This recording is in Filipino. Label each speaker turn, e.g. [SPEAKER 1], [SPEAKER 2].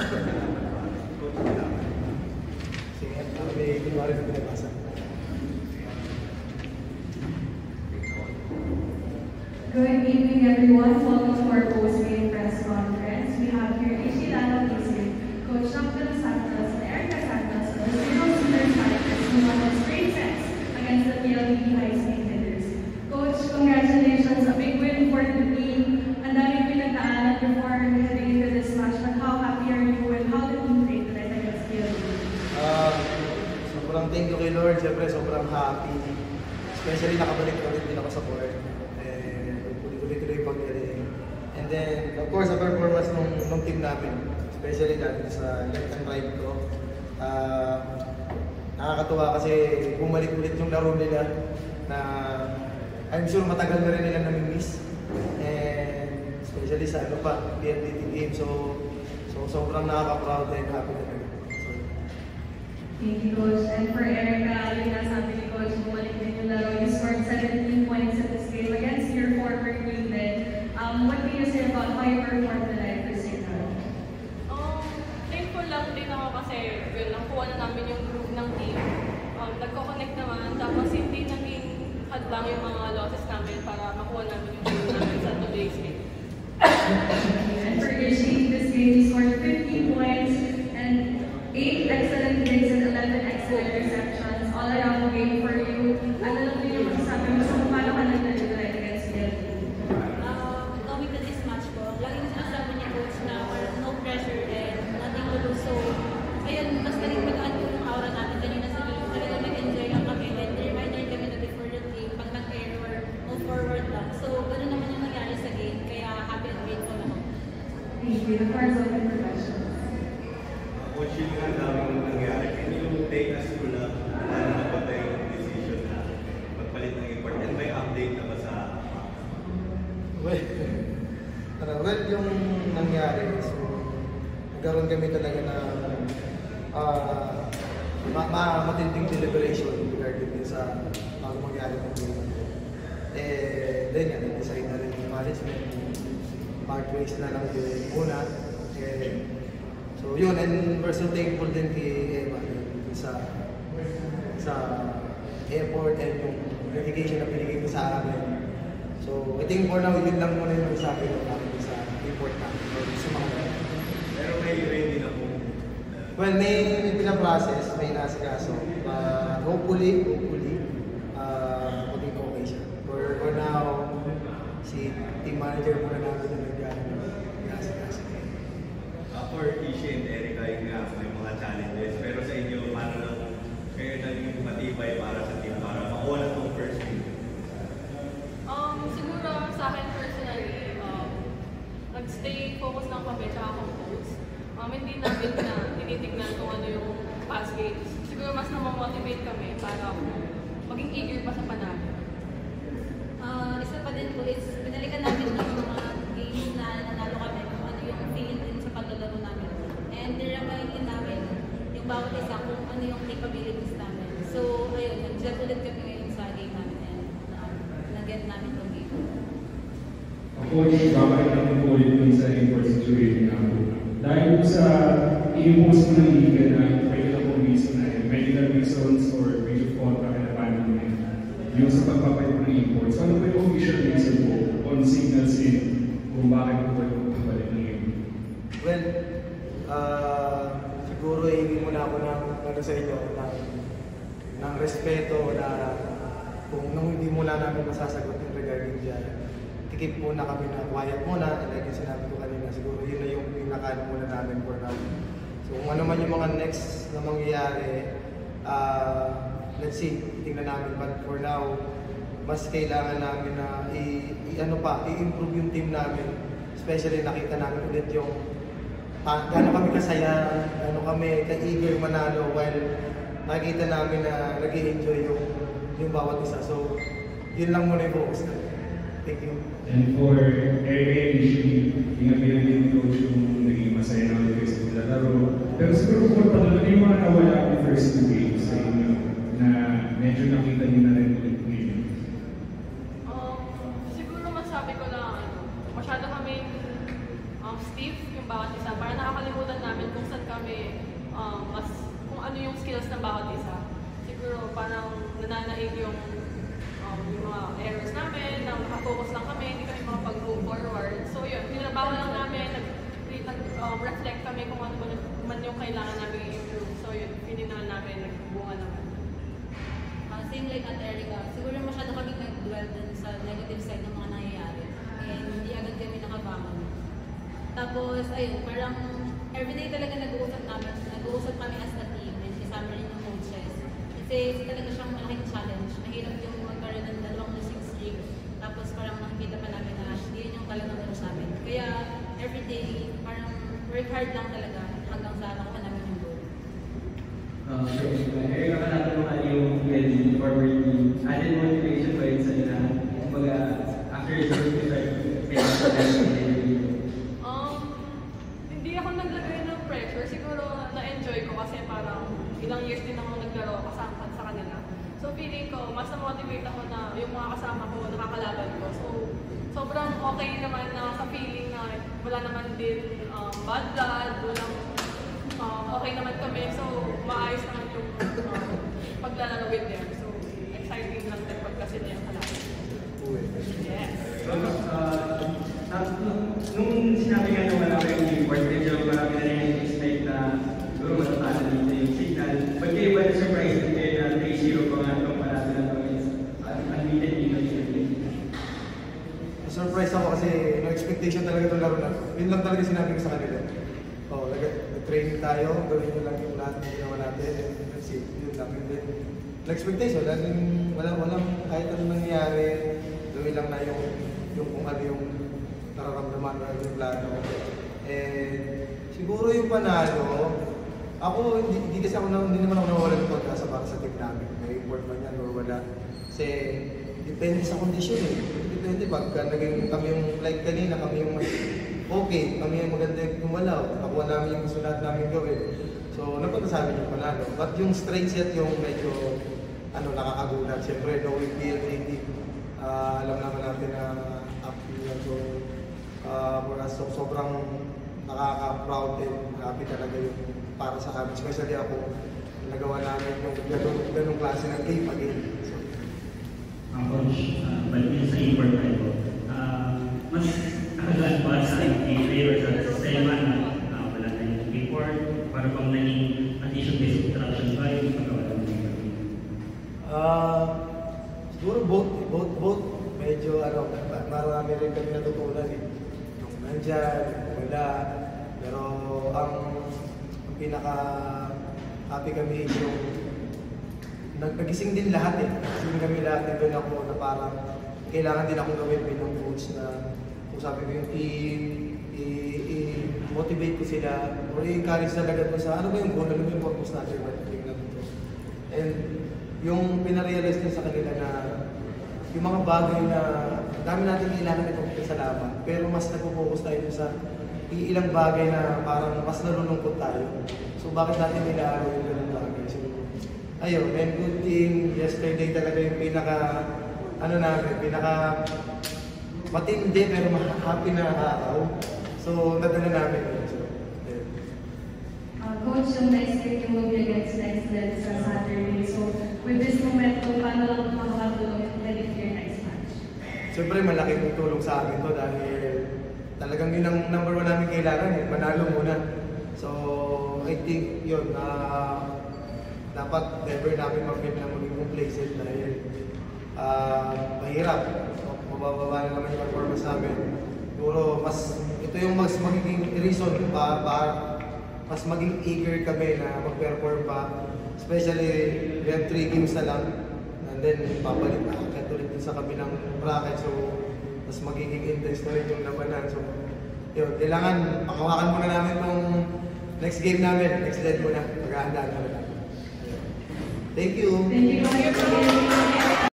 [SPEAKER 1] Sige, may kunwari na pinabasa.
[SPEAKER 2] Good evening, everyone. Welcome to our post-game press conference. We have here Ishilano Kisig, Coach Dr. Santos, and Erica Santos, the Zero Super Fighters, who won the straight sets against the PLDT High State hitters. Coach, congratulations. A big win for the team. Ang daming pinagdaanan before heading into this match. But how happy are you and how did you play tonight against PLDT?
[SPEAKER 1] Sobrang thank you kay Lord. Siyempre, sobrang happy. Especially nakabalik ulit din ako sa court. Tuloy-tuloy pag-galing. And then, of course, ang performance ng team namin, especially natin sa left and right ko, nakakatuwa kasi bumalik ulit yung laro nila na I'm sure matagal na rin nila nami-miss. And especially sa PLDT game. So sobrang nakaka-proud and happy na rin.
[SPEAKER 2] Thank you, Coach. And for Erica, yung nasabi ni Coach, bumalik din yung laro. You scored 17 points in this game against your former teammate. What can you say about how you performed tonight for Signal?
[SPEAKER 3] Thankful lang din ako kasi yun, nakuha na namin yung groove ng team. Nagko-connect naman, tapos hindi naging hadlang yung mga losses namin para makuha namin yung groove namin sa today's game.
[SPEAKER 2] And for Ishi, this game you scored 50 points and 8 excellent hits and 11 excellent receptions all around the game for you. Ano lang din yung masasabi mo sa paano ka nagdali tonight against PLDT?
[SPEAKER 4] Going to this match po, laging sinasabi niya coach na no pressure and nothing to lose. So, ayun, mas naging magaan po yung aura natin kanina sa game. Talaga nag-enjoy lang kami and reminder kami na before the game, pag nag-error, move forward lang. So, ganoon naman yung nangyari sa game, kaya happy and grateful ako.
[SPEAKER 2] Thank you. The floor is open for questions.
[SPEAKER 5] Coach, yung nga daming nangyari, can you take us through na paano napatay yung decision na magpalit ng import? And may update na ba sa
[SPEAKER 1] Well, yung nangyari, so nagkaroon kami talaga na matinding deliberation regarding din sa bago mangyari ng game. Then yan, nag-decide na rin yung management, part ways na lang din muna. So yun, and we're so thankful din kay Eva sa effort and yung dedication na binigay ko sa amin. So I think for now, yun lang muna yung sabi ko namin sa report namin sa mga
[SPEAKER 5] pero may ready na po?
[SPEAKER 1] Well, may pinaprocess, may nasikaso. Hopefully, maging okay siya. For now, si team manager muna namin na nag-nasikaso.
[SPEAKER 5] For Ishi and Erica, yung nga may mga challenges. Pero sa inyo, paano lang kayo naging matibay para sa team para makuha na itong first game?
[SPEAKER 3] Siguro sa akin personally, nag-stay focus lang kami sa compose. Hindi namin na tinitignan kung ano yung past games. Siguro mas na-motivate kami para maging eager pa sa panalo.
[SPEAKER 4] Isa pa din po is, binalikan namin yung mga games na nanalo kami, kung ano yung feeling din sa paglalaro namin. And niramayin namin yung bawat isa kung ano yung capabilities namin. So, ayun, nag-jet ulit kami ngayon sa game namin and nag-get namin itong game.
[SPEAKER 6] Coach, bakit naman po ulit sa import situation na po? Dahil po sa i-impose mo ng liga na pwede na po reason na medical reasons or breach of contract and abandonment yung sa pagpapalit ng imports. Ano po yung official reason po on Signal's end kung bakit po kayo magpapalit ng import?
[SPEAKER 1] Well, siguro hindi muna ako sa inyo ng respeto na kung hindi muna namin masasagot yung regarding dyan. Tikip muna kami na quiet muna, and like yung sinabi ko kanina, siguro yun na yung pinakain muna namin for now. So kung ano man yung mga next na mangyayari, let's see, tingnan namin. But for now, mas kailangan namin na i-improve yung team namin. Especially nakita namin ulit yung gano'n kami kasaya, gano'n kami ka-eager manalo while nakita namin na nag-i-enjoy yung bawat isa. So, yun lang muna yung focus namin. Thank you.
[SPEAKER 6] And for Eric, hindi nga pinagin coach yung naging masaya namin kayo sa paglalaro. Pero siguro po pala yung mga nawala yung first two games sa inyo na medyo nakita nyo na rin ulit ngayon.
[SPEAKER 3] Siguro masabi ko na masyado kami stiff yung bawat isa. Para nakakalimutan namin kung saan kami, kung ano yung skills ng bawat isa. Siguro parang nananaig yung mga errors namin, na nakafocus lang kami, hindi kami makapag-move forward. So yun, binabawa lang namin, reflect kami kung ano man yung kailangan namin i-improve. So yun, hindi namin nagbunga naman.
[SPEAKER 4] Same like at Erica, siguro masyado kami nag-dwell dun sa negative side ng mga nangyayari. And hindi agad kami nakabangon. Tapos, ayun, parang everyday talaga nag-uusap kami as a team and kasama rin yung coaches. Kasi talaga siyang malaking challenge. Mahirap yung magkaroon ng 2 losing streak. Tapos parang nakikita pa namin na hindi yun yung talagang laro namin. Kaya everyday, parang work hard lang talaga hanggang sa nakuha namin yung goal.
[SPEAKER 7] Erica, natin mo yung ready forward team. Added motivation ba yun sa'yo na, kumbaga, after results you start
[SPEAKER 3] Hindi ako naglagay ng pressure. Siguro na-enjoy ko kasi parang ilang years din ako naglaro kasama sa kanila. So feeling ko, mas na-motivate ako na yung mga kasama ko, nakakalaban ko. So sobrang okay naman na sa feeling na wala naman din bad blood, walang okay naman kami. So maayos naman yung paglalaro with them. So exciting lang din pagka sila yung kalaban. Yes.
[SPEAKER 7] Nung sinabi nga na wala kayong report, medyo marami na rin expect na siguro matatalo dito yung signal. Ba't kayo ba na-surprise din kayo na 3-0 pa nga itong panalo na ito is unbeaten in.
[SPEAKER 1] Surprise ako kasi no expectation talaga itong laro na. Yun lang talaga sinabi ko sa kanila. Nag-training tayo, gawin nyo lang yung lahat ng ginawa natin. Kasi yun lang. Expectation, walang kahit anong nangyayari, gawin lang na yung kung ano yung nararamdaman na yung plano. Siguro yung panalo, ako, hindi naman ako nawala ng pagkasa para sa team namin. May report man yan or wala. Kasi depende sa kondisyon eh. Depende pagka naging kami yung like kanina, kami yung okay, kami yung maganda yung gumalaw. Nakuha namin yung gusto lahat namin gawin. So, napunta sa amin yung panalo. But yung straight set yung medyo nakakagulat. Siyempre, knowing PLDT, alam naman natin na up yun. So, for us, sobrang nakaka-proud and happy talaga yung para sa amin. Especially ako, nagawa namin yung ganong klase ng game again. So,
[SPEAKER 8] Coach, balik sa import tayo. Mas nakagaan ba sa player sa sistema na wala na yung import para pang naging addition-based instruction ba yung pagkawa ng import?
[SPEAKER 1] Siguro both. Medyo marami rin kami natutunan eh. Yung nandyan, wala. Pero ang pinaka-happy kami yung nagising din lahat eh. Nagising kami lahat eh. Doon ako na parang kailangan din akong gawin bilang coach na kung sabi ko yung i-motivate ko sila or i-encourage talaga ko sa ano ba yung goal, ano ba yung purpose natin ba yung natin. And yung pinarealize din sa kanila na yung mga bagay na dami natin kailangan ito sa laban, pero mas nagpo-focus tayo sa ilang bagay na parang mas nalulungkot tayo. So bakit natin nilaaro yung ganun bagay? So ayun, and good thing, yesterday talaga yung pinaka matindi pero happy na araw. So nadala namin yun. So,
[SPEAKER 2] Coach, yung next game you will be against next level sa Saturday. So with this momentum, paano lang makakatulong yung your next match?
[SPEAKER 1] siyempre malaking tulong sa amin to dahil talagang yun ang number 1 namin kailangan eh, manalo muna. So I think yun, dapat never namin mag-feel na maging complacent dahil mahirap. Mabababa na naman yung performance namin. Siguro ito yung mas magiging reason mas maging eager kami na mag-perform pa. Especially, we have 3 games na lang. And then, babalik na agad ulit din sa kabilang bracket. So, mas magiging intense na rin yung labanan. So, yun, kailangan pakawakan muna namin itong next game namin. Next leg muna. Pag-aandaan muna. Thank you.
[SPEAKER 2] Thank you.